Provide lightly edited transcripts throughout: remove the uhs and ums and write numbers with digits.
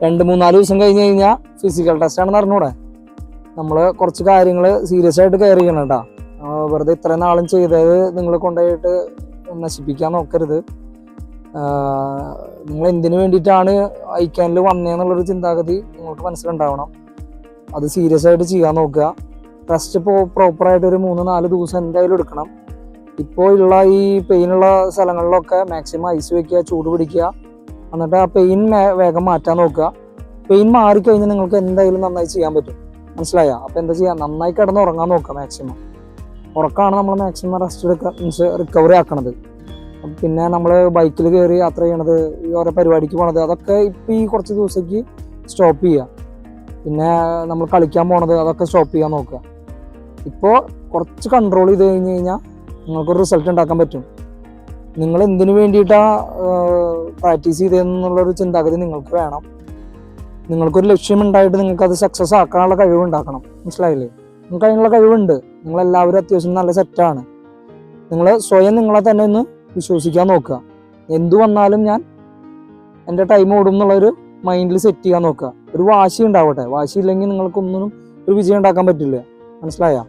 2-3-4 ദിവസം കഴിഞ്ഞ് കഴിഞ്ഞാൽ ഫിസിക്കൽ ടെസ്റ്റ് ആണെന്ന് അറിഞ്ഞൂടെ. നമ്മൾ കുറച്ച് കാര്യങ്ങൾ സീരിയസ് ആയിട്ട് കെയർ ചെയ്യണം കേട്ടോ. വെറുതെ ഇത്രയും നാളും ചെയ്തത് നിങ്ങൾ കൊണ്ടുപോയിട്ട് നശിപ്പിക്കാൻ നോക്കരുത്. നിങ്ങൾ എന്തിനു വേണ്ടിയിട്ടാണ് ഐക്യാനിൽ വന്നതെന്നുള്ളൊരു ചിന്താഗതി നിങ്ങൾക്ക് മനസ്സിലുണ്ടാവണം. അത് സീരിയസ് ആയിട്ട് ചെയ്യാൻ നോക്കുക. ടെസ്റ്റ് ഇപ്പോൾ പ്രോപ്പറായിട്ട് ഒരു 3-4 ദിവസം എന്തായാലും എടുക്കണം. ഇപ്പോൾ ഉള്ള ഈ പെയിനുള്ള സ്ഥലങ്ങളിലൊക്കെ മാക്സിമം ഐസ് വയ്ക്കുക, ചൂട് പിടിക്കുക, എന്നിട്ട് ആ പെയിൻ വേഗം മാറ്റാൻ നോക്കുക. പെയിൻ മാറിക്കഴിഞ്ഞാൽ നിങ്ങൾക്ക് എന്തായാലും നന്നായി ചെയ്യാൻ പറ്റും. മനസ്സിലായോ? അപ്പോൾ എന്താ ചെയ്യുക, നന്നായി കിടന്ന് ഉറങ്ങാൻ നോക്കുക. മാക്സിമം ഉറക്കമാണ് നമ്മൾ മാക്സിമം റെസ്റ്റ് എടുക്കുക, മീൻസ് റിക്കവറി ആക്കണത്. പിന്നെ നമ്മൾ ബൈക്കിൽ കയറി യാത്ര ചെയ്യണത്, ഈ ഓരോ പരിപാടിക്ക് പോണത്, അതൊക്കെ ഇപ്പോൾ ഈ കുറച്ച് ദിവസത്തേക്ക് സ്റ്റോപ്പ് ചെയ്യുക. പിന്നെ നമ്മൾ കളിക്കാൻ പോണത് അതൊക്കെ സ്റ്റോപ്പ് ചെയ്യാൻ നോക്കുക. ഇപ്പോൾ കുറച്ച് കൺട്രോൾ ചെയ്ത് കഴിഞ്ഞ് കഴിഞ്ഞാൽ നിങ്ങൾക്കൊരു റിസൾട്ട് ഉണ്ടാക്കാൻ പറ്റും. നിങ്ങൾ എന്തിനു വേണ്ടിയിട്ടാണ് പ്രാക്ടീസ് ചെയ്തതെന്നുള്ളൊരു ചിന്താഗതി നിങ്ങൾക്ക് വേണം. നിങ്ങൾക്കൊരു ലക്ഷ്യമുണ്ടായിട്ട് നിങ്ങൾക്കത് സക്സസ് ആക്കാനുള്ള കഴിവുണ്ടാക്കണം. മനസ്സിലായില്ലേ? നിങ്ങൾക്ക് അതിനുള്ള കഴിവുണ്ട്. നിങ്ങളെല്ലാവരും അത്യാവശ്യം നല്ല സെറ്റാണ്. നിങ്ങൾ സ്വയം നിങ്ങളെ തന്നെ ഒന്ന് വിശ്വസിക്കാൻ നോക്കുക. എന്തു വന്നാലും ഞാൻ എൻ്റെ ടൈം ഓടും എന്നുള്ളൊരു മൈൻഡിൽ സെറ്റ് ചെയ്യാൻ നോക്കുക. ഒരു വാശി ഉണ്ടാവട്ടെ. വാശി ഇല്ലെങ്കിൽ നിങ്ങൾക്കൊന്നിനും ഒരു വിജയം ഉണ്ടാക്കാൻ പറ്റില്ല. മനസ്സിലായോ?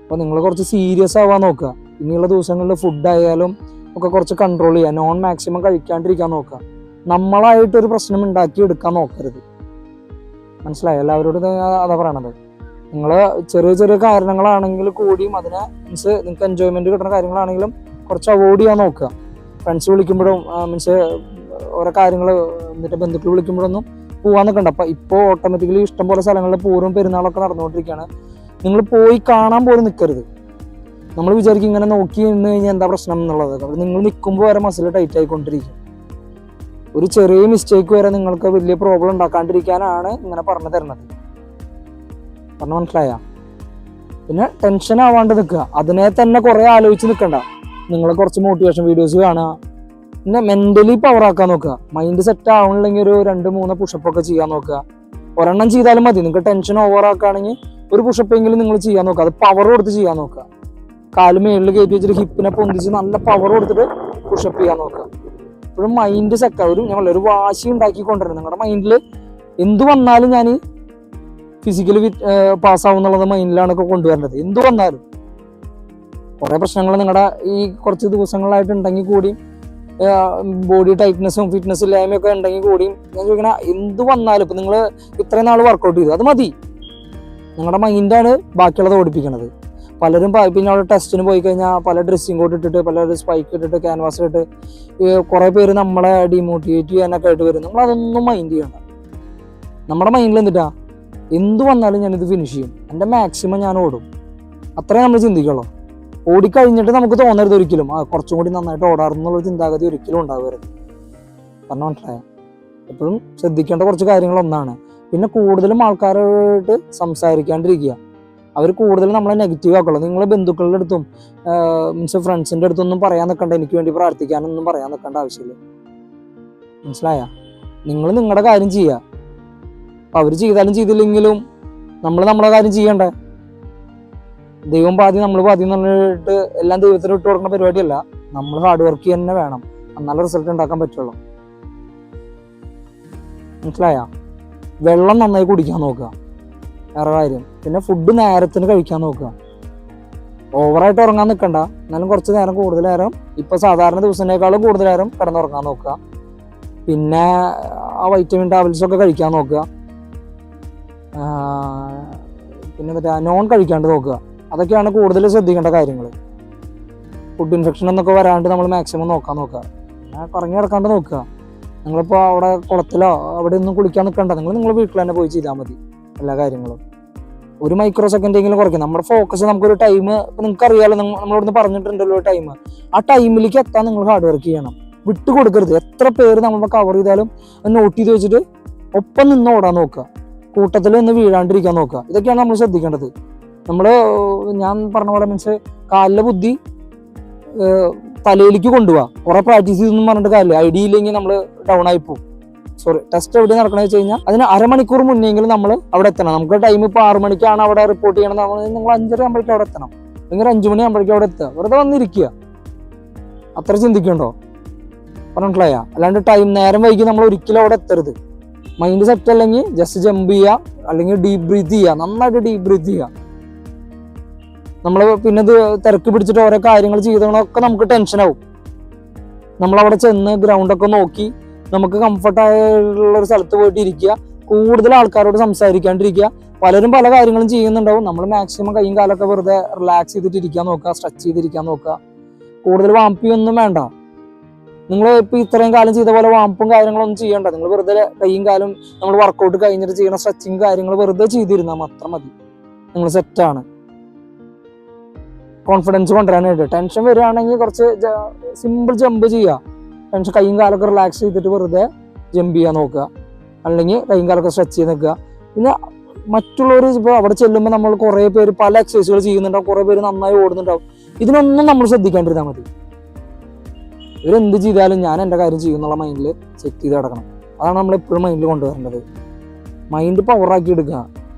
അപ്പോൾ നിങ്ങൾ കുറച്ച് സീരിയസ് ആവാൻ നോക്കുക. ഇനിയുള്ള ദിവസങ്ങളിൽ ഫുഡായാലും ഒക്കെ കുറച്ച് കൺട്രോൾ ചെയ്യുക. നോൺ മാക്സിമം കഴിക്കാണ്ടിരിക്കാൻ നോക്കുക. നമ്മളായിട്ടൊരു പ്രശ്നം ഉണ്ടാക്കി എടുക്കാൻ നോക്കരുത്. മനസ്സിലായോ? എല്ലാവരോടും അതാ പറയണത്. നിങ്ങൾ ചെറിയ ചെറിയ കാരണങ്ങളാണെങ്കിൽ കൂടിയും അതിനെ മീൻസ് നിങ്ങൾക്ക് എൻജോയ്മെൻറ്റ് കിട്ടുന്ന കാര്യങ്ങളാണെങ്കിലും കുറച്ച് അവോയ്ഡ് ചെയ്യാൻ നോക്കുക. ഫ്രണ്ട്സ് വിളിക്കുമ്പോഴും മീൻസ് ഓരോ കാര്യങ്ങൾ എന്നിട്ട് ബന്ധുക്കൾ വിളിക്കുമ്പോഴൊന്നും പോകാൻ നിൽക്കണ്ട. അപ്പം ഇപ്പോൾ ഓട്ടോമാറ്റിക്കലി ഇഷ്ടംപോലെ സ്ഥലങ്ങളിൽ പൂർവ്വം പെരുന്നാളൊക്കെ നടന്നുകൊണ്ടിരിക്കുകയാണ്. നിങ്ങൾ പോയി കാണാൻ പോലും നിൽക്കരുത്. നമ്മൾ വിചാരിക്കും ഇങ്ങനെ നോക്കി നിന്ന് കഴിഞ്ഞാൽ എന്താ പ്രശ്നം എന്നുള്ളത്. അപ്പോൾ നിങ്ങൾ നിൽക്കുമ്പോൾ വരെ മസിൽ ടൈറ്റ് ആയിക്കൊണ്ടിരിക്കും. ഒരു ചെറിയ മിസ്റ്റേക്ക് വരെ നിങ്ങൾക്ക് വലിയ പ്രോബ്ലം ഉണ്ടാക്കാണ്ടിരിക്കാനാണ് ഇങ്ങനെ പറഞ്ഞു തരുന്നത്. പറഞ്ഞു മനസ്സിലായ? പിന്നെ ടെൻഷൻ ആവാണ്ട് നിൽക്കുക. അതിനെ തന്നെ കുറേ ആലോചിച്ച് നിൽക്കണ്ട. നിങ്ങൾ കുറച്ച് മോട്ടിവേഷൻ വീഡിയോസ് കാണുക. പിന്നെ മെൻ്റലി പവർ ആക്കാൻ നോക്കുക. മൈൻഡ് സെറ്റ് ആവണില്ലെങ്കിൽ ഒരു 2-3 പുഷപ്പൊക്കെ ചെയ്യാൻ നോക്കുക. ഒരെണ്ണം ചെയ്താലും മതി. നിങ്ങൾക്ക് ടെൻഷൻ ഓവർ ആക്കുകയാണെങ്കിൽ ഒരു പുഷപ്പെങ്കിലും നിങ്ങൾ ചെയ്യാൻ നോക്കുക. അത് പവർ കൊടുത്ത് ചെയ്യാൻ നോക്കുക. കാല് മേളിൽ കയറ്റി വെച്ചിട്ട് ഹിപ്പിനെ പൊന്തിച്ച് നല്ല പവർ കൊടുത്തിട്ട് പുഷപ്പ് ചെയ്യാൻ നോക്കുക. ഇപ്പോഴും മൈൻഡ് സെറ്റ് ഒരു വാശി ഉണ്ടാക്കിക്കൊണ്ടിരുന്നത്. നിങ്ങളുടെ മൈൻഡിൽ എന്തു വന്നാലും ഞാൻ ഫിസിക്കലി പാസ്സാവും എന്നുള്ളത് മൈൻഡിലാണ് ഒക്കെ കൊണ്ടുവരേണ്ടത്. എന്തു വന്നാലും കുറേ പ്രശ്നങ്ങൾ നിങ്ങളുടെ ഈ കുറച്ച് ദിവസങ്ങളായിട്ട് ഉണ്ടെങ്കിൽ കൂടിയും ബോഡി ടൈറ്റ്നെസ്സും ഫിറ്റ്നസ് ഇല്ലായ്മയൊക്കെ ഉണ്ടെങ്കിൽ കൂടിയും ഞാൻ ചോദിക്കണ എന്ത് വന്നാലും ഇപ്പം നിങ്ങൾ ഇത്രയും നാൾ വർക്കൗട്ട് ചെയ്തു അത് മതി. നിങ്ങളുടെ മൈൻഡാണ് ബാക്കിയുള്ളത് ഓടിപ്പിക്കണത്. പലരും പിന്നെ അവിടെ ടെസ്റ്റിന് പോയി കഴിഞ്ഞാൽ പല ഡ്രസ്സിങ് കോട്ട് ഇട്ടിട്ട് പലരും സ്പൈക്ക് ഇട്ടിട്ട് ക്യാൻവാസ് ഇട്ട് കുറേ പേര് നമ്മളെ ഡിമോട്ടിവേറ്റ് ചെയ്യാനൊക്കെ ആയിട്ട് വരും. നമ്മളതൊന്നും മൈൻഡ് ചെയ്യണ്ട. നമ്മുടെ മൈൻഡിൽ എന്തിട്ടാ എന്ത് വന്നാലും ഞാനിത് ഫിനിഷ് ചെയ്യും, എൻ്റെ മാക്സിമം ഞാൻ ഓടും, അത്രേ നമ്മൾ ചിന്തിക്കുള്ളൂ. ഓടിക്കഴിഞ്ഞിട്ട് നമുക്ക് തോന്നരുത് ഒരിക്കലും കുറച്ചും കൂടി നന്നായിട്ട് ഓടാറുന്നുള്ള ചിന്താഗതി ഒരിക്കലും ഉണ്ടാവരുത്. പറഞ്ഞ മനസ്സിലായ? എപ്പോഴും ശ്രദ്ധിക്കേണ്ട കുറച്ച് കാര്യങ്ങളൊന്നാണ്. പിന്നെ കൂടുതലും ആൾക്കാരോട്ട് സംസാരിക്കാണ്ടിരിക്കുക. അവർ കൂടുതൽ നമ്മളെ നെഗറ്റീവ് ആക്കുള്ളൂ. നിങ്ങൾ ബന്ധുക്കളുടെ അടുത്തും മീൻസ് ഫ്രണ്ട്സിൻ്റെ അടുത്തൊന്നും പറയാൻ നിൽക്കണ്ട. എനിക്ക് വേണ്ടി പ്രാർത്ഥിക്കാനൊന്നും പറയാൻ നിൽക്കേണ്ട ആവശ്യമില്ല. മനസ്സിലായ? നിങ്ങൾ നിങ്ങളുടെ കാര്യം ചെയ്യുക. അവർ ചെയ്താലും ചെയ്തില്ലെങ്കിലും നമ്മൾ നമ്മുടെ കാര്യം ചെയ്യണ്ടേ? ദൈവം പാതി നമ്മൾ പാതി എന്ന് പറഞ്ഞിട്ട് എല്ലാം ദൈവത്തിന് ഇട്ട് കൊടുക്കുന്ന പരിപാടിയല്ല. നമ്മൾ ഹാർഡ് വർക്ക് തന്നെ വേണം. എന്നാലും റിസൾട്ട് ഉണ്ടാക്കാൻ പറ്റുള്ളൂ. മനസ്സിലായ? വെള്ളം നന്നായി കുടിക്കാൻ നോക്കുക. വേറെ കാര്യം പിന്നെ ഫുഡ് നേരത്തിന് കഴിക്കാൻ നോക്കുക. ഓവറായിട്ട് ഉറങ്ങാൻ നിൽക്കണ്ട. എന്നാലും കുറച്ച് നേരം കൂടുതൽ നേരം ഇപ്പോൾ സാധാരണ ദിവസത്തേക്കാളും കൂടുതൽ നേരം കിടന്നുറങ്ങാൻ നോക്കുക. പിന്നെ ആ വൈറ്റമിൻ ടാബ്ലറ്റ്സൊക്കെ കഴിക്കാൻ നോക്കുക. പിന്നെ മറ്റേ നോൺ കഴിക്കാണ്ട് നോക്കുക. അതൊക്കെയാണ് കൂടുതൽ ശ്രദ്ധിക്കേണ്ട കാര്യങ്ങൾ. ഫുഡ് ഇൻഫെക്ഷൻ എന്നൊക്കെ വരാണ്ട് നമ്മൾ മാക്സിമം നോക്കാൻ നോക്കുക. പിന്നെ കറങ്ങി കിടക്കാണ്ട് നോക്കുക. നിങ്ങളിപ്പോൾ അവിടെ കുളത്തിലോ അവിടെ ഒന്നും കുളിക്കാൻ നിൽക്കണ്ട. നിങ്ങൾ വീട്ടിൽ തന്നെ പോയി ചെയ്താൽ മതി എല്ലാ കാര്യങ്ങളും. ഒരു മൈക്രോ സെക്കൻഡെങ്കിലും കുറയ്ക്കും. നമ്മുടെ ഫോക്കസ് നമുക്കൊരു ടൈം ഇപ്പം നിങ്ങൾക്ക് അറിയാമല്ലോ, നമ്മളിവിടുന്ന് പറഞ്ഞിട്ടുണ്ടല്ലോ ടൈം. ആ ടൈമിലേക്ക് എത്താൻ നിങ്ങൾ ഹാർഡ് വർക്ക് ചെയ്യണം. വിട്ടു കൊടുക്കരുത്. എത്ര പേര് നമ്മൾ കവർ ചെയ്താലും അത് നോട്ട് ചെയ്ത് വെച്ചിട്ട് ഒപ്പം നിന്ന് ഓടാൻ നോക്കുക. കൂട്ടത്തിൽ നിന്ന് വീഴാണ്ടിരിക്കാൻ നോക്കുക. ഇതൊക്കെയാണ് നമ്മൾ ശ്രദ്ധിക്കേണ്ടത്. ഞാൻ പറഞ്ഞ പോലെ മീൻസ് കാലിലെ ബുദ്ധി തലയിലേക്ക് കൊണ്ടുപോവുക. കുറെ പ്രാക്ടീസ് ചെയ്തൊന്നും പറഞ്ഞിട്ട് കാര്യമില്ല. ഐഡിയ ഇല്ലെങ്കിൽ നമ്മൾ ഡൗൺ ആയി പോകും. ടെസ്റ്റ് എവിടെ നടക്കണമെന്ന് വെച്ച് കഴിഞ്ഞാൽ അതിന് അരമണിക്കൂർ മുന്നെങ്കിലും നമ്മൾ അവിടെ എത്തണം. നമുക്ക് ടൈം ഇപ്പോൾ 6 മണിക്കാണ് അവിടെ റിപ്പോർട്ട് ചെയ്യണം. നിങ്ങൾ 5:30 ആകുമ്പോഴേക്കും അവിടെ എത്തണം. അല്ലെങ്കിൽ 5 മണി ആകുമ്പോഴേക്കും അവിടെ എത്തുക. വെറുതെ വന്നിരിക്കുക. അത്ര ചിന്തിക്കണ്ടോ? പറഞ്ഞിട്ടില്ല? അല്ലാണ്ട് ടൈം നേരം വൈകി നമ്മൾ ഒരിക്കലും അവിടെ എത്തരുത്. മൈൻഡ് സെറ്റ് അല്ലെങ്കിൽ ജസ്റ്റ് ജമ്പ് ചെയ്യുക, അല്ലെങ്കിൽ ഡീപ് ബ്രീത്ത് ചെയ്യുക, നന്നായിട്ട് ഡീപ് ബ്രീത്ത് ചെയ്യുക. നമ്മൾ പിന്നെ ഇത് തിരക്ക് പിടിച്ചിട്ട് ഓരോ കാര്യങ്ങൾ ചെയ്തതൊക്കെ നമുക്ക് ടെൻഷനാവും. നമ്മളവിടെ ചെന്ന് ഗ്രൗണ്ടൊക്കെ നോക്കി നമുക്ക് കംഫർട്ടായുള്ള ഒരു സ്ഥലത്ത് പോയിട്ട് ഇരിക്കുക, കൂടുതൽ ആൾക്കാരോട് സംസാരിക്കാണ്ടിരിക്കുക. പലരും പല കാര്യങ്ങളും ചെയ്യുന്നുണ്ടാവും. നമ്മൾ മാക്സിമം കൈയും കാലൊക്കെ വെറുതെ റിലാക്സ് ചെയ്തിട്ട് ഇരിക്കാൻ നോക്കുക, സ്ട്രെച്ച് ചെയ്തിരിക്കാൻ നോക്കുക. കൂടുതൽ വാമ്പിയൊന്നും വേണ്ട. നിങ്ങൾ ഇപ്പൊ ഇത്രയും കാലം ചെയ്ത പോലെ വാമ്പും കാര്യങ്ങളൊന്നും ചെയ്യണ്ട. നിങ്ങൾ വെറുതെ കൈയും കാലും നമ്മൾ വർക്കൗട്ട് കഴിഞ്ഞിട്ട് ചെയ്യുന്ന സ്ട്രെച്ചിങ് കാര്യങ്ങൾ വെറുതെ ചെയ്തിരുന്നാൽ മാത്രം മതി. നിങ്ങൾ സെറ്റാണ്. കോൺഫിഡൻസ് കൊണ്ടുവരാനായിട്ട് ടെൻഷൻ വരികയാണെങ്കിൽ കുറച്ച് സിമ്പിൾ ജമ്പ് ചെയ്യുക. ടെൻഷൻ കൈയും കാലൊക്കെ റിലാക്സ് ചെയ്തിട്ട് വെറുതെ ജമ്പ് ചെയ്യാൻ നോക്കുക, അല്ലെങ്കിൽ കൈയും കാലൊക്കെ സ്ട്രെച്ച് ചെയ്ത് നിൽക്കുക. പിന്നെ മറ്റുള്ളവർ ഇപ്പോൾ അവിടെ ചെല്ലുമ്പോൾ നമ്മൾ കുറേ പേര് പല എക്സസൈസുകൾ ചെയ്യുന്നുണ്ടാവും, കുറേ പേര് നന്നായി ഓടുന്നുണ്ടാവും. ഇതിനൊന്നും നമ്മൾ ശ്രദ്ധിക്കാണ്ടിരുന്നാൽ മതി. ഇവരെന്ത് ചെയ്താലും ഞാൻ എൻ്റെ കാര്യം ചെയ്യുന്നുള്ള മൈൻഡിൽ സെറ്റ് ചെയ്ത് കിടക്കണം. അതാണ് നമ്മൾ എപ്പോഴും മൈൻഡിൽ കൊണ്ടുവരേണ്ടത്. മൈൻഡ് പവറാക്കി എടുക്കുക.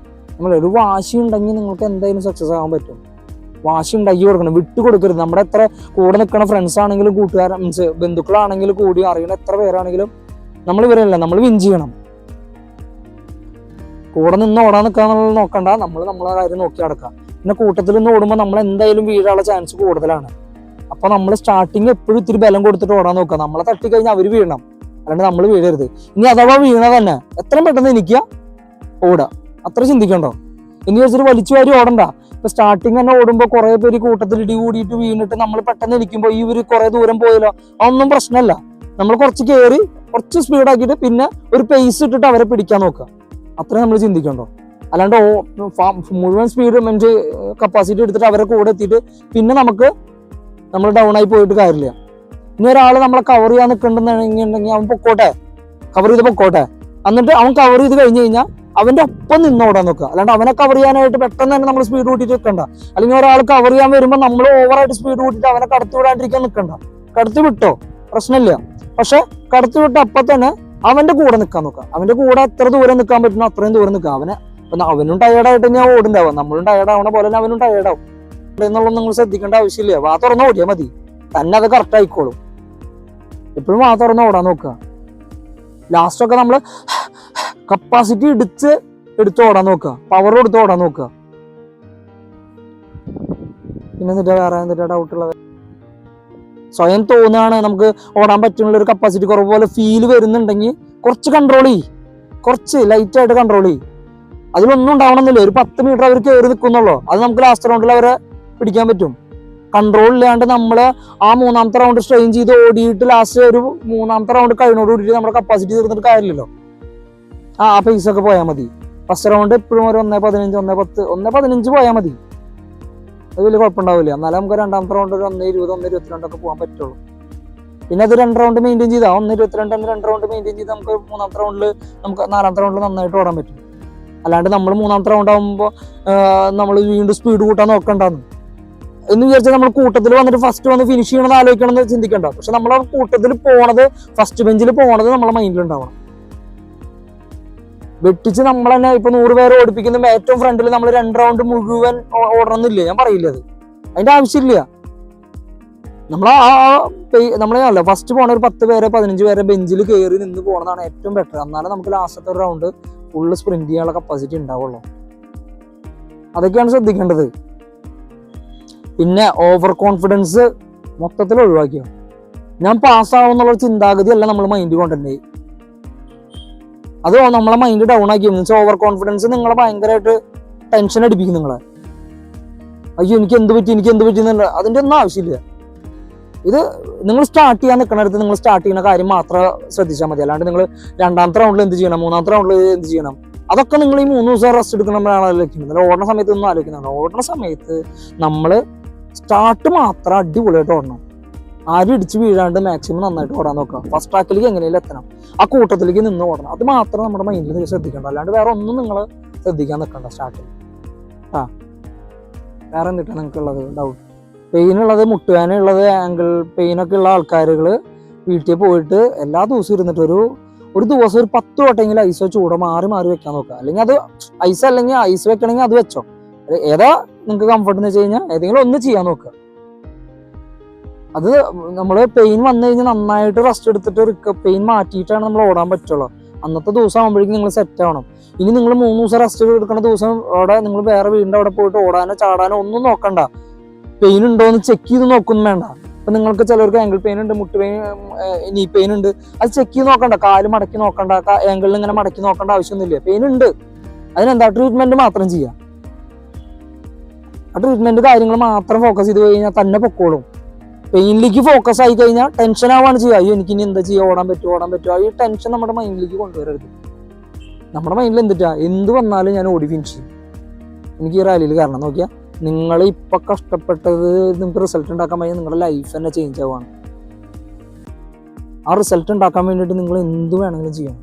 നമ്മൾ ഒരു വാശി ഉണ്ടെങ്കിൽ നിങ്ങൾക്ക് എന്തായാലും സക്സസ് ആകാൻ പറ്റും. വാശി ഉണ്ടാക്കി കൊടുക്കണം, വിട്ടു കൊടുക്കരുത്. നമ്മുടെ എത്ര കൂടെ നിൽക്കുന്ന ഫ്രണ്ട്സ് ആണെങ്കിലും കൂട്ടുകാർ മീൻസ് ബന്ധുക്കളാണെങ്കിലും കൂടി അറിയുന്ന എത്ര പേരാണെങ്കിലും നമ്മൾ ഇവരല്ല, നമ്മൾ വിൻ ചെയ്യണം. കൂടെ നിന്ന് ഓടാൻ നിൽക്കാന്നുള്ളത് നോക്കണ്ട, നമ്മൾ നമ്മളെ കാര്യം നോക്കി നടക്കാം. പിന്നെ കൂട്ടത്തിൽ നിന്ന് ഓടുമ്പോൾ നമ്മൾ എന്തായാലും വീഴാനുള്ള ചാൻസ് കൂടുതലാണ്. അപ്പൊ നമ്മൾ സ്റ്റാർട്ടിങ് എപ്പോഴും ഇത്തിരി ബലം കൊടുത്തിട്ട് ഓടാൻ നോക്കുക. നമ്മളെ തട്ടിക്കഴിഞ്ഞാൽ അവർ വീഴണം, അല്ലാണ്ട് നമ്മൾ വീഴരുത്. ഇനി അഥവാ വീണ തന്നെ എത്രയും പെട്ടെന്ന് എനിക്ക് ഓടുക, അത്ര ചിന്തിക്കണ്ടോ. ഇനി വെച്ചിട്ട് വലിച്ചു വാരി ഓടണ്ട. ഇപ്പൊ സ്റ്റാർട്ടിങ് തന്നെ ഓടുമ്പോൾ കുറെ പേര് കൂട്ടത്തിൽ ഇടി കൂടിയിട്ട് വീണിട്ട് നമ്മൾ പെട്ടെന്ന് ഇരിക്കുമ്പോൾ ഈ ഒരു കുറെ ദൂരം പോയല്ലോ, അതൊന്നും പ്രശ്നമല്ല. നമ്മൾ കുറച്ച് കയറി കുറച്ച് സ്പീഡാക്കിയിട്ട് പിന്നെ ഒരു പേസ് ഇട്ടിട്ട് അവരെ പിടിക്കാൻ നോക്കുക, അത്രയും നമ്മൾ ചിന്തിക്കണ്ടോ. അല്ലാണ്ട് മുഴുവൻ സ്പീഡ് മീൻസ് കപ്പാസിറ്റി എടുത്തിട്ട് അവരെ കൂടെ എത്തിയിട്ട് പിന്നെ നമ്മൾ ഡൗൺ ആയി പോയിട്ട് കാര്യമില്ല. ഇനി ഒരാൾ നമ്മളെ കവർ ചെയ്യാൻ നിൽക്കണ്ടെന്നുണ്ടെങ്കിൽ അവൻ കവർ ചെയ്ത് പൊക്കോട്ടെ. എന്നിട്ട് അവൻ കവർ ചെയ്ത് കഴിഞ്ഞ് കഴിഞ്ഞാൽ അവന്റെ ഒപ്പം നിന്ന് ഓടാൻ നോക്കുക. അല്ലാണ്ട് അവനെ കവർ ചെയ്യാനായിട്ട് പെട്ടെന്ന് തന്നെ നമ്മൾ സ്പീഡ് കൂട്ടിയിട്ട് നിൽക്കണ്ട. അല്ലെങ്കിൽ ഒരാൾ കവർ ചെയ്യാൻ വരുമ്പോൾ നമ്മൾ ഓവറായിട്ട് സ്പീഡ് കൂട്ടിയിട്ട് അവനെ കടത്തി വിടാണ്ടിരിക്കാൻ നിൽക്കണ്ട. കടത്തി വിട്ടോ പ്രശ്നമില്ല, പക്ഷെ കടത്തി വിട്ട അപ്പം തന്നെ അവന്റെ കൂടെ നിൽക്കാൻ നോക്കുക. അവന്റെ കൂടെ എത്ര ദൂരം നിൽക്കാൻ പറ്റുന്നോ അത്രയും ദൂരം നിൽക്കുക. അവനും ടയേർഡായിട്ട് ഞാൻ ഓടുണ്ടാവുക, നമ്മളും ടയേർഡാവണ പോലെ തന്നെ അവനും ടയേർഡാവും എന്നുള്ളത് നിങ്ങൾ ശ്രദ്ധിക്കേണ്ട ആവശ്യമില്ല. വാ തുറന്ന് ഓടിയാൽ മതി, തന്നെ അത് കറക്റ്റ് ആയിക്കോളും. എപ്പോഴും വാ തുറന്ന് ഓടാൻ നോക്കുക. ലാസ്റ്റൊക്കെ നമ്മൾ കപ്പാസിറ്റി എടുത്ത് ഓടാൻ നോക്കുക, പവർ കൊടുത്ത് ഓടാൻ നോക്കുക. പിന്നെ എന്നിട്ട് വേറെ എന്തിട്ടാ ഡൗട്ടുള്ളത്? സ്വയം തോന്നുകയാണ് നമുക്ക് ഓടാൻ പറ്റുന്ന ഒരു കപ്പാസിറ്റി കുറവ് പോലെ ഫീൽ വരുന്നുണ്ടെങ്കിൽ കുറച്ച് കൺട്രോൾ ചെയ്യും, കുറച്ച് ലൈറ്റായിട്ട് കൺട്രോൾ ചെയ്യും. അതിലൊന്നും ഉണ്ടാവണമെന്നില്ല. ഒരു 10 മീറ്റർ അവർ കയറി നിൽക്കുന്നുള്ളൂ, അത് നമുക്ക് ലാസ്റ്റ് റൗണ്ടിൽ അവരെ പിടിക്കാൻ പറ്റും. കൺട്രോൾ ഇല്ലാണ്ട് നമ്മൾ ആ 3ാമത്തെ റൗണ്ട് സ്ട്രെയിൻ ചെയ്ത് ഓടിയിട്ട് ലാസ്റ്റ് ഒരു 3ാമത്തെ റൗണ്ട് കഴിഞ്ഞോട് കൂടിയിട്ട് നമ്മുടെ കപ്പാസിറ്റി തീർന്നിട്ട് കാര്യമില്ലല്ലോ. ആ പേസ് ഒക്കെ പോയാൽ മതി. ഫസ്റ്റ് റൗണ്ട് എപ്പോഴും ഒരു 1:15 1:10 1:15 പോയാൽ മതി, അത് വലിയ കുഴപ്പമുണ്ടാവില്ല. എന്നാലും നമുക്ക് 2ാമത്തെ റൗണ്ട് ഒരു 1:20 1:22 ഒക്കെ പോകാൻ പറ്റുള്ളൂ. പിന്നെ അത് 2 റൗണ്ട് മെയിൻറ്റെയിൻ ചെയ്താൽ 1:22 2 റൗണ്ട് മെയിൻറ്റെയിൻ ചെയ്ത് നമുക്ക് 3ാമത്തെ റൗണ്ടിൽ നമുക്ക് 4ാമത്തെ റൗണ്ടിൽ നന്നായിട്ട് ഓടാൻ പറ്റും. അല്ലാണ്ട് നമ്മൾ 3ാമത്തെ റൗണ്ട് ആകുമ്പോൾ നമ്മൾ വീണ്ടും സ്പീഡ് കൂട്ടാൻ നോക്കണ്ടെന്ന് എന്ന് വിചാരിച്ചാൽ നമ്മൾ കൂട്ടത്തിൽ വന്നിട്ട് ഫസ്റ്റ് വന്ന് ഫിനിഷ് ചെയ്യണമെന്ന് ആലോചിക്കണം എന്ന് ചിന്തിക്കണ്ട. പക്ഷെ നമ്മൾ ആ കൂട്ടത്തിൽ പോണത് ഫസ്റ്റ് ബെഞ്ചിൽ പോണത് നമ്മളെ മൈൻഡിൽ ഉണ്ടാവണം. വെട്ടിച്ച് നമ്മൾ തന്നെ ഇപ്പൊ 100 പേരെ ഓടിപ്പിക്കുന്ന ഏറ്റവും ഫ്രണ്ടിൽ നമ്മൾ 2 റൗണ്ട് മുഴുവൻ ഓടണമെന്നില്ല, ഞാൻ പറയില്ല. അതിന്റെ ആവശ്യമില്ല. നമ്മളല്ല ഫസ്റ്റ് പോണ ഒരു 10 പേരെ 15 പേരെ ബെഞ്ചിൽ കയറി നിന്ന് പോണതാണ് ഏറ്റവും ബെറ്റർ. എന്നാലും നമുക്ക് ലാസ്റ്റത്തെ ഒരു റൗണ്ട് ഫുള്ള് സ്പ്രിന്റ് ചെയ്യാനുള്ള കപ്പാസിറ്റി ഉണ്ടാവുള്ളൂ. അതൊക്കെയാണ് ശ്രദ്ധിക്കേണ്ടത്. പിന്നെ ഓവർ കോൺഫിഡൻസ് മൊത്തത്തിൽ ഒഴിവാക്കിയോ. ഞാൻ പാസ്സാവും എന്നുള്ള ചിന്താഗതി അല്ല നമ്മൾ മൈൻഡ് കൊണ്ടുതന്നെ. അത് നമ്മളെ മൈൻഡ് ഡൗൺ ആക്കി. മീൻസ് ഓവർ കോൺഫിഡൻസ് നിങ്ങളെ ഭയങ്കരമായിട്ട് ടെൻഷൻ അടിപ്പിക്കും. നിങ്ങളെ അയ്യോ എനിക്ക് എന്ത് പറ്റി എന്നുള്ള അതിൻ്റെ ഒന്നും ആവശ്യമില്ല. ഇത് നിങ്ങൾ സ്റ്റാർട്ട് ചെയ്യാൻ നിൽക്കണടുത്ത് നിങ്ങൾ സ്റ്റാർട്ട് ചെയ്യുന്ന കാര്യം മാത്രം ശ്രദ്ധിച്ചാൽ മതി. അല്ലാണ്ട് നിങ്ങൾ 2ാമത്തെ റൗണ്ടിൽ എന്ത് ചെയ്യണം, 3ാമത്തെ റൗണ്ടിൽ എന്ത് ചെയ്യണം, അതൊക്കെ നിങ്ങൾ ഈ 3 ദിവസം റെസ്റ്റ് എടുക്കണമെന്നാണ് ആലോചിക്കുന്നത്. ഓടുന്ന സമയത്ത് ഒന്നും ആലോചിക്കുന്നുണ്ട്. ഓടുന്ന സമയത്ത് നമ്മൾ സ്റ്റാർട്ട് മാത്രം അടിപൊളിയായിട്ട് ഓടണം. ആരും ഇടിച്ച് വീഴാണ്ട് മാക്സിമം നന്നായിട്ട് ഓടാൻ നോക്കുക. ഫസ്റ്റ് ട്രാക്കിലേക്ക് എങ്ങനെയും എത്തണം, ആ കൂട്ടത്തിലേക്ക് നിന്ന് ഓടണം. അത് മാത്രം നമ്മുടെ മൈൻഡിൽ ശ്രദ്ധിക്കണ്ട. അല്ലാണ്ട് വേറെ ഒന്നും നിങ്ങൾ ശ്രദ്ധിക്കാൻ നിൽക്കണ്ട സ്റ്റാർട്ടിൽ. വേറെ എന്തിട്ടാണ് നിങ്ങൾക്കുള്ളത് ഡൗട്ട്? പെയിനുള്ളത്, മുട്ടുവേനുള്ളത്, ആങ്കിൾ പെയിനൊക്കെ ഉള്ള ആൾക്കാരുകൾ വീട്ടിൽ പോയിട്ട് എല്ലാ ദിവസവും ഇരുന്നിട്ട് ഒരു ദിവസം ഒരു 10 വട്ടെങ്കിലും ഐസോ ചൂടോ മാറി വെക്കാൻ നോക്കുക. അല്ലെങ്കിൽ അത് അല്ലെങ്കിൽ ഐസ് വെക്കണമെങ്കിൽ അത് വെച്ചോ. ഏതാ നിങ്ങൾക്ക് കംഫർട്ട് എന്ന് വെച്ച് കഴിഞ്ഞാൽ ഏതെങ്കിലും ഒന്ന് ചെയ്യാൻ നോക്കുക. അത് നമ്മൾ പെയിൻ വന്നു കഴിഞ്ഞാൽ നന്നായിട്ട് റെസ്റ്റ് എടുത്തിട്ട് പെയിൻ മാറ്റിയിട്ടാണ് നമ്മൾ ഓടാൻ പറ്റുള്ളൂ. അന്നത്തെ ദിവസം ആകുമ്പോഴേക്കും നിങ്ങൾ സെറ്റ് ആവണം. ഇനി നിങ്ങൾ 3 ദിവസം റെസ്റ്റ് എടുക്കുന്ന ദിവസം അവിടെ നിങ്ങൾ വേറെ വീടിൻ്റെ അവിടെ പോയിട്ട് ഓടാനോ ചാടാനോ ഒന്നും നോക്കണ്ട. പെയിൻ ഉണ്ടോ എന്ന് ചെക്ക് ചെയ്ത് നോക്കൊന്നും വേണ്ട. ഇപ്പം നിങ്ങൾക്ക് ചിലർക്ക് ആംഗിൾ പെയിൻ ഉണ്ട്, മുട്ട് പെയിൻ, നീ പെയിൻ ഉണ്ട്, അത് ചെക്ക് ചെയ്ത് നോക്കണ്ട. കാല് മടക്കി നോക്കണ്ട, ആംഗിളിൽ ഇങ്ങനെ മടക്കി നോക്കേണ്ട ആവശ്യമൊന്നുമില്ല. പെയിൻ ഉണ്ട്, അതിനെന്താ ട്രീറ്റ്മെന്റ് മാത്രം ചെയ്യാം. ആ ട്രീറ്റ്മെന്റ് കാര്യങ്ങൾ മാത്രം ഫോക്കസ് ചെയ്ത് കഴിഞ്ഞാൽ തന്നെ പൊക്കോളും. പെയിനിലേക്ക് ഫോക്കസ് ആയി കഴിഞ്ഞാൽ ടെൻഷൻ ആവാണ് ചെയ്യുക. അയ്യോ എനിക്ക് ഇനി എന്താ ചെയ്യുക, ഓടാൻ പറ്റുമോ. ഈ ടെൻഷൻ നമ്മുടെ മൈൻഡിലേക്ക് കൊണ്ടുവരരുത്. നമ്മുടെ മൈൻഡിൽ എന്തിട്ടാ, എന്ത് വന്നാലും ഞാൻ ഓടി ഫിനിഷ് ചെയ്യും. എനിക്ക് ഈ റാലിയിൽ കാരണം നോക്കിയാൽ നിങ്ങൾ ഇപ്പൊ കഷ്ടപ്പെട്ടത് നിങ്ങൾക്ക് റിസൾട്ട് ഉണ്ടാക്കാൻ വേണ്ടി നിങ്ങളുടെ ലൈഫ് തന്നെ ചേഞ്ച് ആവുകയാണ്. ആ റിസൾട്ട് ഉണ്ടാക്കാൻ വേണ്ടിയിട്ട് നിങ്ങൾ എന്ത് വേണമെങ്കിലും ചെയ്യണം.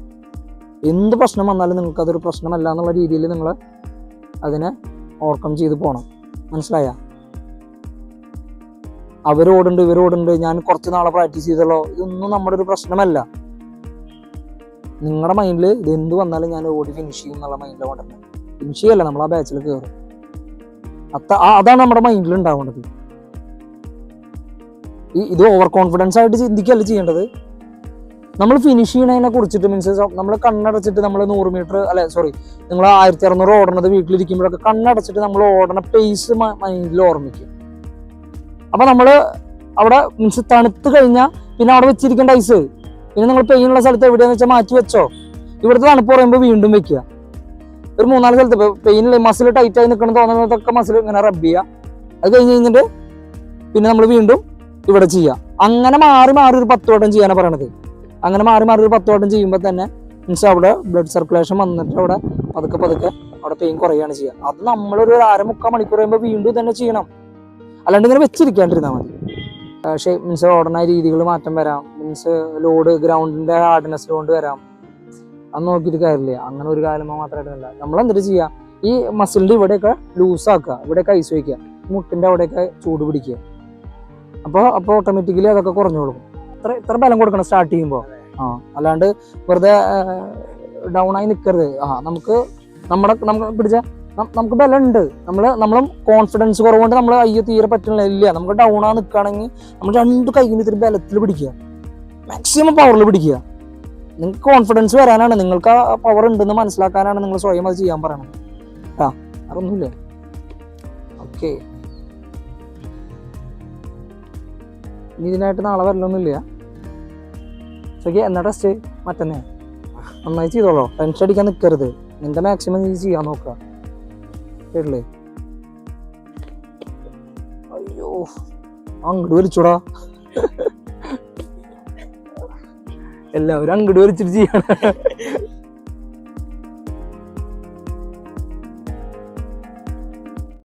എന്ത് പ്രശ്നം വന്നാലും നിങ്ങൾക്ക് അതൊരു പ്രശ്നമല്ല എന്നുള്ള രീതിയിൽ നിങ്ങൾ അതിനെ ഓവർകം ചെയ്ത് പോകണം. മനസ്സിലായ? അവരോടുണ്ട് ഇവരോടുണ്ട്, ഞാൻ കുറച്ച് നാളെ പ്രാക്ടീസ് ചെയ്തല്ലോ, ഇതൊന്നും നമ്മുടെ ഒരു പ്രശ്നമല്ല. നിങ്ങളുടെ മൈൻഡിൽ ഇത് എന്ത് വന്നാലും ഞാൻ ഓടി ഫിനിഷ് ചെയ്യും എന്നുള്ള മൈൻഡിൽ കൊണ്ടുവരണം. ഫിനിഷ് ചെയ്യല്ല, നമ്മൾ ആ ബാച്ചിൽ കയറും. അതാണ് നമ്മുടെ മൈൻഡിൽ ഉണ്ടാവേണ്ടത്. ഇത് ഓവർ കോൺഫിഡൻസ് ആയിട്ട് ചിന്തിക്കല്ല ചെയ്യേണ്ടത്. നമ്മൾ ഫിനിഷ് ചെയ്യണതിനെ കുറിച്ചിട്ട് മീൻസ് നമ്മൾ കണ്ണടച്ചിട്ട് നമ്മൾ 100 മീറ്റർ നിങ്ങൾ 1600 ഓടണത് വീട്ടിലിരിക്കുമ്പോഴൊക്കെ കണ്ണടച്ചിട്ട് നമ്മൾ ഓടണ പേസ് മൈൻഡിൽ ഓർമ്മിക്കും. അപ്പൊ നമ്മൾ അവിടെ മീൻസ് തണുത്ത് കഴിഞ്ഞാൽ പിന്നെ അവിടെ വെച്ചിരിക്കേണ്ട ഐസ്, പിന്നെ നിങ്ങൾ പെയിനുള്ള സ്ഥലത്ത് എവിടെയാന്ന് വെച്ചാൽ മാറ്റി വെച്ചോ. ഇവിടുത്തെ തണുപ്പ് പറയുമ്പോൾ വീണ്ടും വെക്കുക. ഒരു 3-4 സ്ഥലത്ത് പെയിനിൽ മസിൽ ടൈറ്റ് ആയി നിൽക്കണം തോന്നുന്നതൊക്കെ മസിൽ ഇങ്ങനെ റബ്ബ് ചെയ്യുക. അത് കഴിഞ്ഞ് കഴിഞ്ഞിട്ട് പിന്നെ നമ്മൾ വീണ്ടും ഇവിടെ ചെയ്യുക. അങ്ങനെ മാറി ഒരു 10 വട്ടം ചെയ്യാനാണ് പറയണത്. അങ്ങനെ മാറി ഒരു 10 വട്ടം ചെയ്യുമ്പോൾ തന്നെ മീൻസ് അവിടെ ബ്ലഡ് സർക്കുലേഷൻ വന്നിട്ട് അവിടെ പതുക്കെ അവിടെ പെയിൻ കുറയാണ് ചെയ്യുക. അത് നമ്മളൊരു 1/2-3 മണിക്കൂർ കഴിയുമ്പോൾ വീണ്ടും തന്നെ ചെയ്യണം. അല്ലാണ്ട് ഇങ്ങനെ വെച്ചിരിക്കാണ്ടിരുന്നാൽ മതി. പക്ഷേ മീൻസ് ഓടണ രീതികൾ മാറ്റം വരാം, മീൻസ് ലോഡ് ഗ്രൗണ്ടിന്റെ ഹാർഡ്നെസ് കൊണ്ട് വരാം. അത് നോക്കിയിട്ട് കാര്യമില്ല. അങ്ങനെ ഒരു കാലം മാത്രമായിട്ടല്ല. നമ്മൾ എന്തിട്ട് ചെയ്യുക, ഈ മസിലിന്റെ ഇവിടെയൊക്കെ ലൂസാക്കുക, ഇവിടെയൊക്കെ ഐസ് വയ്ക്കുക, മുട്ടിന്റെ അവിടെയൊക്കെ ചൂട് പിടിക്കുക. അപ്പോൾ ഓട്ടോമാറ്റിക്കലി അതൊക്കെ കുറഞ്ഞു കൊടുക്കും. ഇത്ര ബലം കൊടുക്കണം സ്റ്റാർട്ട് ചെയ്യുമ്പോൾ. അല്ലാണ്ട് വെറുതെ ഡൗൺ ആയി നിൽക്കരുത്. നമുക്ക് പിടിച്ച നമുക്ക് ബലം ഉണ്ട്. നമ്മളും കോൺഫിഡൻസ് കുറവുകൊണ്ട് നമ്മൾ അയ്യോ തീരെ പറ്റുന്നില്ല. നമുക്ക് ഡൗൺ ആ നിൽക്കുകയാണെങ്കിൽ നമ്മൾ 2 കൈയിൽ ഇത്തിരി ബലത്തിൽ പിടിക്കുക, മാക്സിമം പവറിൽ പിടിക്കുക. നിങ്ങൾക്ക് കോൺഫിഡൻസ് വരാനാണ്, നിങ്ങൾക്ക് ആ പവർ ഉണ്ടെന്ന് മനസ്സിലാക്കാനാണ് നിങ്ങൾ സ്വയം അത് ചെയ്യാൻ പറയണത്. അതൊന്നുമില്ല. ഓക്കെ, ഇനി ഇതിനായിട്ട് നാളെ വരലൊന്നുമില്ല. ശരി, എന്നാ ടെസ്റ്റ് മറ്റന്നേ നന്നായി ചെയ്തോളൂ. ടെൻഷൻ അടിക്കാൻ നിൽക്കരുത്. നിന്റെ മാക്സിമം നീ ചെയ്യാൻ നോക്കുക. കേട്ടില്ലേ? അയ്യോ അങ്ങോട്ട് വലിച്ചൂടാ. എല്ലാവരും അങ്ങോട്ട് വലിച്ചിട്ട് ചെയ്യണം.